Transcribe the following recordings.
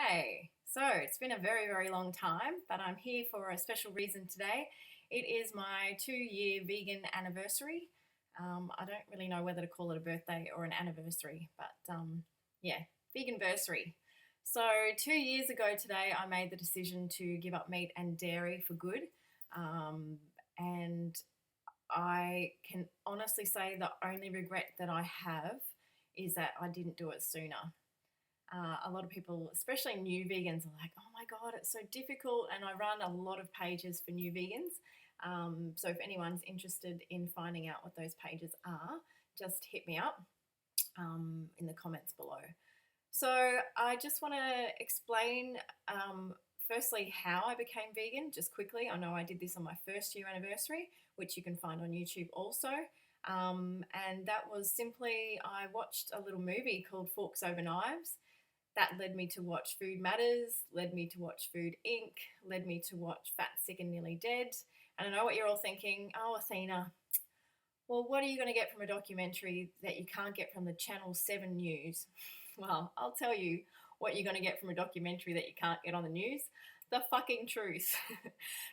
Okay, so it's been a very, very long time, but I'm here for a special reason today. It is my 2-year vegan anniversary. I don't really know whether to call it a birthday or an anniversary, but yeah, veganversary. So 2 years ago today, I made the decision to give up meat and dairy for good. And I can honestly say the only regret that I have is that I didn't do it sooner. A lot of people, especially new vegans, are like, oh my God, it's so difficult. And I run a lot of pages for new vegans. So if anyone's interested in finding out what those pages are, just hit me up in the comments below. So I just want to explain firstly how I became vegan, just quickly. I know I did this on my 1st year anniversary, which you can find on YouTube also. And that was simply, I watched a little movie called Forks Over Knives. That led me to watch Food Matters, led me to watch Food Inc., led me to watch Fat, Sick and Nearly Dead. And I know what you're all thinking, oh, Athena, well, what are you going to get from a documentary that you can't get from the Channel 7 news? Well, I'll tell you what you're going to get from a documentary that you can't get on the news. The fucking truth.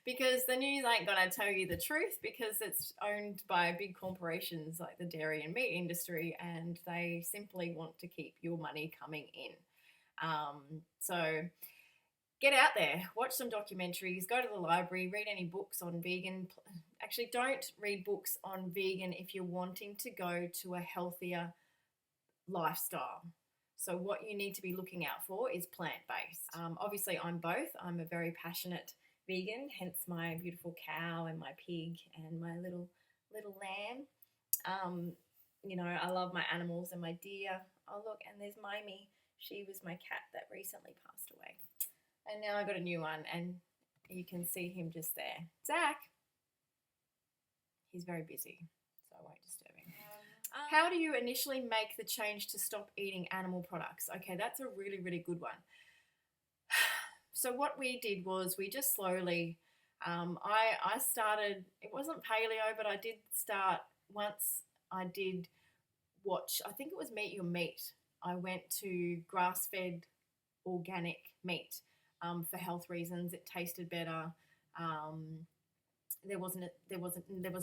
Because the news ain't going to tell you the truth because it's owned by big corporations like the dairy and meat industry, and they simply want to keep your money coming in. So get out there, watch some documentaries, go to the library, read any books on vegan. Actually, don't read books on vegan if you're wanting to go to a healthier lifestyle. So what you need to be looking out for is plant-based. Obviously, I'm both. I'm a very passionate vegan, hence my beautiful cow and my pig and my little lamb. I love my animals and my deer. Oh, look, and there's Mimey. She was my cat that recently passed away. And now I got a new one, and you can see him just there. Zach. He's very busy, so I won't disturb him. How do you initially make the change to stop eating animal products? Okay, that's a really, really good one. So what we did was we just slowly, I started, it wasn't paleo, but I did start once I did watch, I think it was Meat Your Meat. I went to grass-fed organic meat for health reasons. It tasted better. There was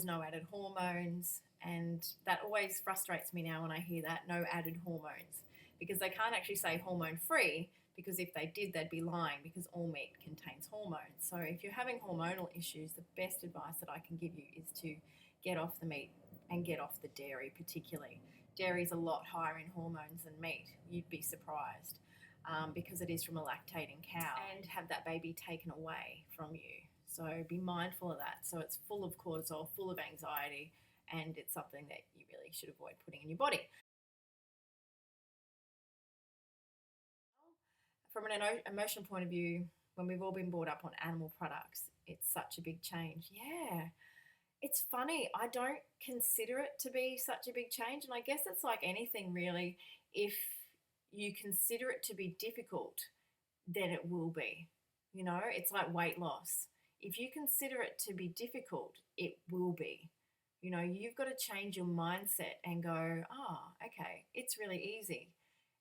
no added hormones, and that always frustrates me now when I hear that, no added hormones, because they can't actually say hormone-free, because if they did, they'd be lying, because all meat contains hormones. So if you're having hormonal issues, the best advice that I can give you is to get off the meat and get off the dairy particularly. Dairy is a lot higher in hormones than meat. You'd be surprised because it is from a lactating cow, and have that baby taken away from you. So be mindful of that. So it's full of cortisol, full of anxiety, and it's something that you really should avoid putting in your body. From an emotional point of view, when we've all been brought up on animal products, it's such a big change. Yeah. It's funny, I don't consider it to be such a big change, and I guess it's like anything really. If you consider it to be difficult, then it will be. It's like weight loss. If you consider it to be difficult, it will be. You've got to change your mindset and go, oh, okay, it's really easy.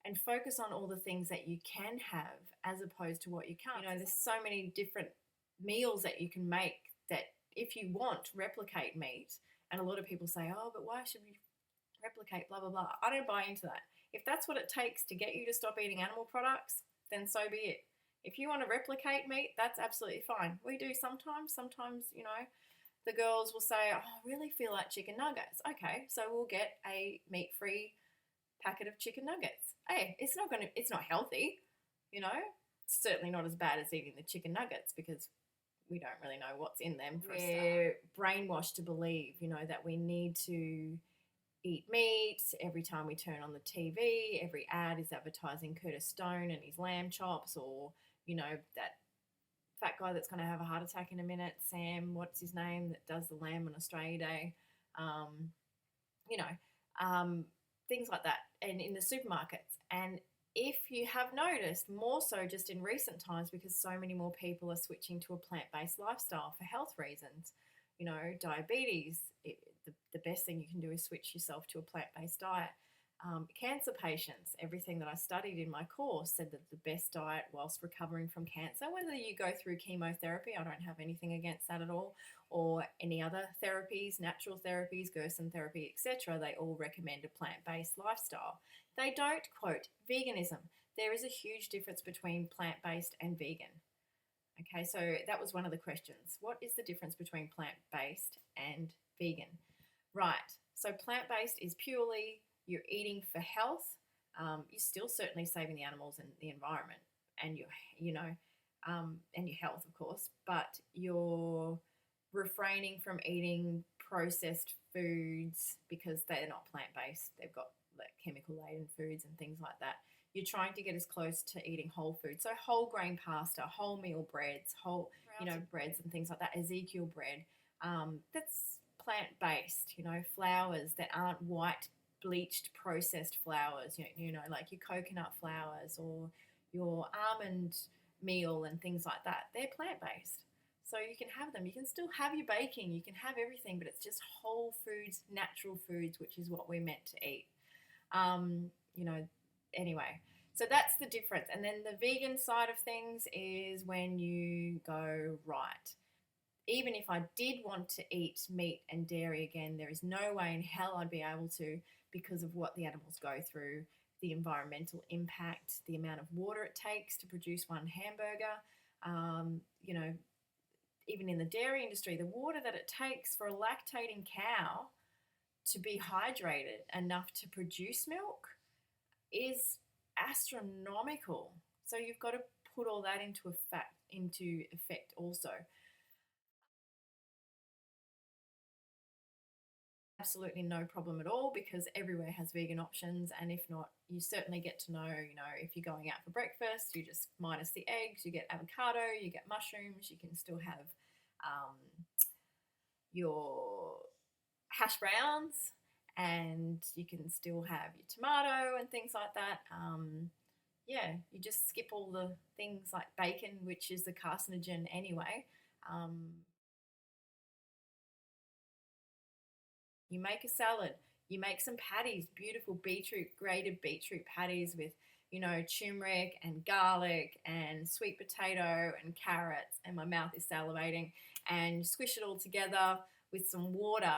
And focus on all the things that you can have as opposed to what you can't. There's so many different meals that you can make that, if you want, replicate meat. And a lot of people say, oh, but why should we replicate blah, blah, blah. I don't buy into that. If that's what it takes to get you to stop eating animal products, then so be it. If you want to replicate meat, that's absolutely fine. We do sometimes. Sometimes, the girls will say, oh, I really feel like chicken nuggets. Okay, so we'll get a meat-free packet of chicken nuggets. Hey, it's not healthy, It's certainly not as bad as eating the chicken nuggets because we don't really know what's in them for a start. We're brainwashed to believe, that we need to eat meat every time we turn on the TV. Every ad is advertising Curtis Stone and his lamb chops, or, that fat guy that's going to have a heart attack in a minute, Sam, what's his name, that does the lamb on Australia Day. Things like that, and in the supermarkets. And if you have noticed, more so just in recent times, because so many more people are switching to a plant-based lifestyle for health reasons, diabetes, the best thing you can do is switch yourself to a plant-based diet. Cancer patients, everything that I studied in my course said that the best diet whilst recovering from cancer, whether you go through chemotherapy, I don't have anything against that at all, or any other therapies, natural therapies, Gerson therapy, etc., they all recommend a plant-based lifestyle. They don't quote veganism. There is a huge difference between plant-based and vegan. Okay, so that was one of the questions. What is the difference between plant-based and vegan? Right, so plant-based is purely you're eating for health. You're still certainly saving the animals and the environment and and your health, of course, but you're refraining from eating processed foods because they're not plant-based. They've got like chemical-laden foods and things like that. You're trying to get as close to eating whole food. So whole grain pasta, wholemeal breads, whole, breads and things like that, Ezekiel bread. That's plant-based, flours that aren't white bleached processed flours, like your coconut flours or your almond meal and things like that. They're plant-based. So you can have them. You can still have your baking. You can have everything, but it's just whole foods, natural foods, which is what we're meant to eat. Anyway, so that's the difference. And then the vegan side of things is when you go, right, even if I did want to eat meat and dairy again, there is no way in hell I'd be able to because of what the animals go through, the environmental impact, the amount of water it takes to produce one hamburger. Even in the dairy industry, the water that it takes for a lactating cow to be hydrated enough to produce milk is astronomical. So you've got to put all that into effect also. Absolutely no problem at all because everywhere has vegan options, and if not, you certainly get to know, if you're going out for breakfast, you just minus the eggs, you get avocado, you get mushrooms, you can still have your hash browns, and you can still have your tomato and things like that. You just skip all the things like bacon, which is the carcinogen anyway. You make a salad, you make some patties, beautiful grated beetroot patties with, turmeric and garlic and sweet potato and carrots, and my mouth is salivating, and squish it all together with some water,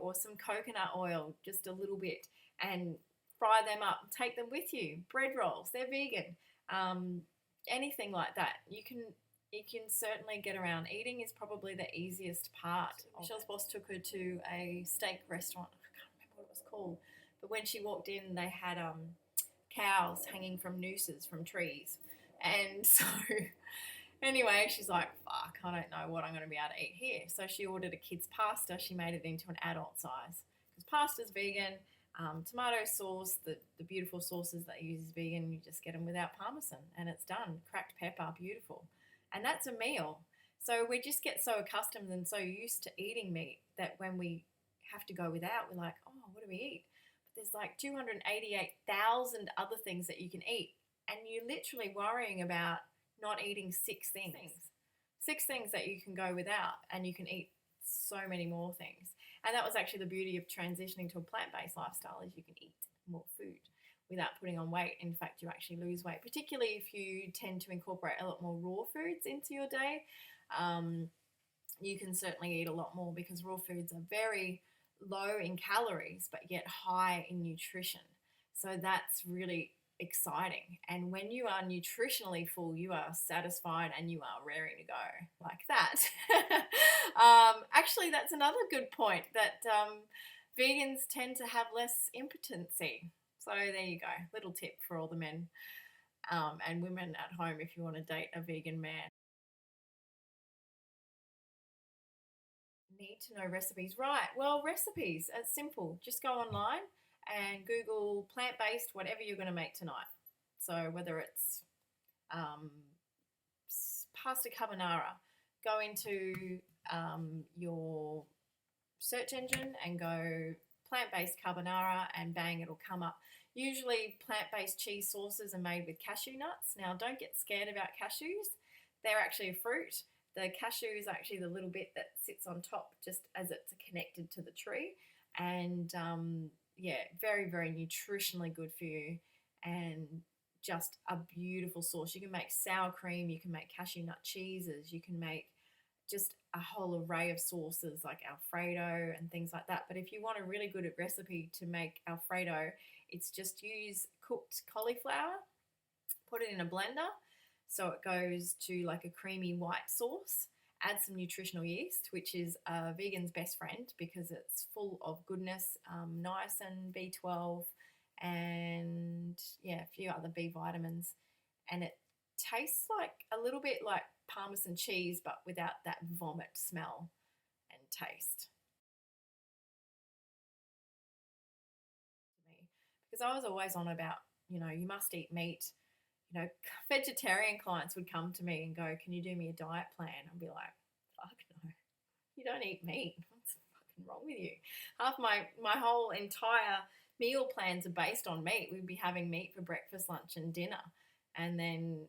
or some coconut oil, just a little bit, and fry them up, take them with you. Bread rolls, they're vegan. Anything like that. You can certainly get around. Eating is probably the easiest part. Michelle's boss took her to a steak restaurant. I can't remember what it was called. But when she walked in, they had cows hanging from nooses from trees. And so anyway, she's like, fuck, I don't know what I'm going to be able to eat here. So she ordered a kid's pasta. She made it into an adult size. Because pasta's vegan. Tomato sauce, the beautiful sauces that you use is vegan. You just get them without parmesan and it's done. Cracked pepper, beautiful. And that's a meal. So we just get so accustomed and so used to eating meat that when we have to go without, we're like, oh, what do we eat? But there's like 288,000 other things that you can eat. And you're literally worrying about not eating six things. Six things that you can go without, and you can eat so many more things. And that was actually the beauty of transitioning to a plant-based lifestyle, is you can eat more food without putting on weight. In fact, you actually lose weight, particularly if you tend to incorporate a lot more raw foods into your day. You can certainly eat a lot more because raw foods are very low in calories, but yet high in nutrition. So that's really exciting. And when you are nutritionally full, you are satisfied and you are raring to go like that. Actually, that's another good point, that vegans tend to have less impotency. So there you go, little tip for all the men and women at home if you want to date a vegan man. Need to know recipes. Right, well, recipes, it's simple. Just go online and Google plant-based whatever you're going to make tonight. So whether it's pasta carbonara, go into your search engine and go plant-based carbonara, and bang, it'll come up. Usually plant-based cheese sauces are made with cashew nuts. Now, don't get scared about cashews. They're actually a fruit. The cashew is actually the little bit that sits on top just as it's connected to the tree. And yeah, very, very nutritionally good for you, and just a beautiful sauce. You can make sour cream, you can make cashew nut cheeses, you can make just a whole array of sauces like Alfredo and things like that. But if you want a really good recipe to make Alfredo, it's just use cooked cauliflower, put it in a blender so it goes to like a creamy white sauce. Add some nutritional yeast, which is a vegan's best friend because it's full of goodness, niacin, B12, and yeah, a few other B vitamins. And it tastes like a little bit like Parmesan cheese, but without that vomit smell and taste. Me, because I was always on about, you must eat meat. Vegetarian clients would come to me and go, "Can you do me a diet plan?" I'd be like, "Fuck no, you don't eat meat. What's fucking wrong with you?" Half my whole entire meal plans are based on meat. We'd be having meat for breakfast, lunch, and dinner, and then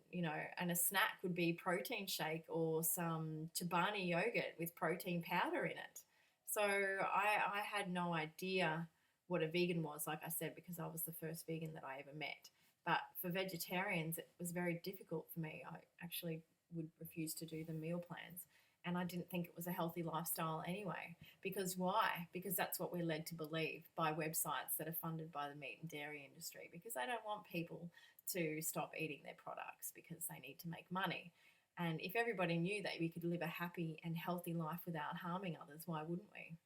and a snack would be protein shake or some Chobani yogurt with protein powder in it. So I had no idea what a vegan was, like I said, because I was the first vegan that I ever met. But for vegetarians, it was very difficult for me. I actually would refuse to do the meal plans. And I didn't think it was a healthy lifestyle anyway. Because why? Because that's what we're led to believe by websites that are funded by the meat and dairy industry, because they don't want people to stop eating their products because they need to make money. And if everybody knew that we could live a happy and healthy life without harming others, why wouldn't we?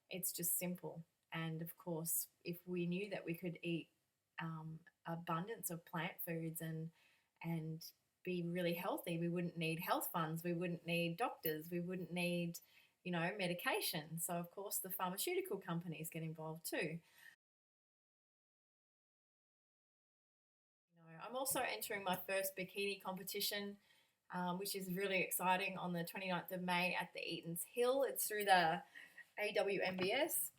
It's just simple. And of course, if we knew that we could eat abundance of plant foods and be really healthy, we wouldn't need health funds, we wouldn't need doctors, we wouldn't need medication. So of course the pharmaceutical companies get involved too. I'm also entering my first bikini competition, which is really exciting, on the 29th of May at the Eaton's Hill. It's through the AWMBS.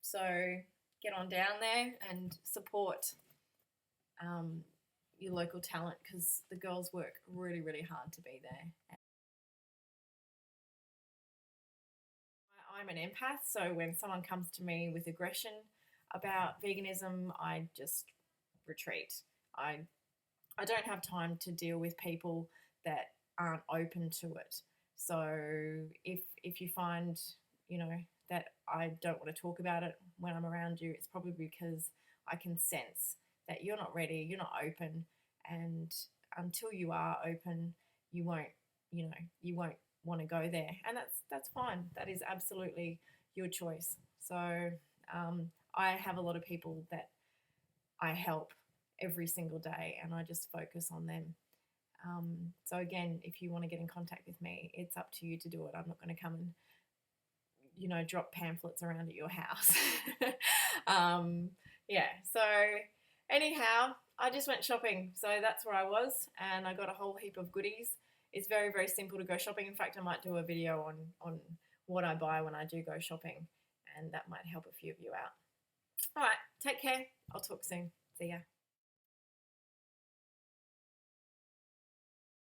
So get on down there and support your local talent, because the girls work really, really hard to be there. I'm an empath, so when someone comes to me with aggression about veganism, I just retreat. I I don't have time to deal with people that aren't open to it. So if you find, you know, that I don't want to talk about it when I'm around you, it's probably because I can sense that you're not ready, you're not open, and until you are open, you won't, you won't want to go there, and that's fine. That is absolutely your choice. So I have a lot of people that I help every single day, and I just focus on them. So again, if you want to get in contact with me, it's up to you to do it. I'm not going to come and drop pamphlets around at your house. Yeah. So anyhow, I just went shopping. So that's where I was, and I got a whole heap of goodies. It's very, very simple to go shopping. In fact, I might do a video on what I buy when I do go shopping, and that might help a few of you out. All right, take care. I'll talk soon. See ya.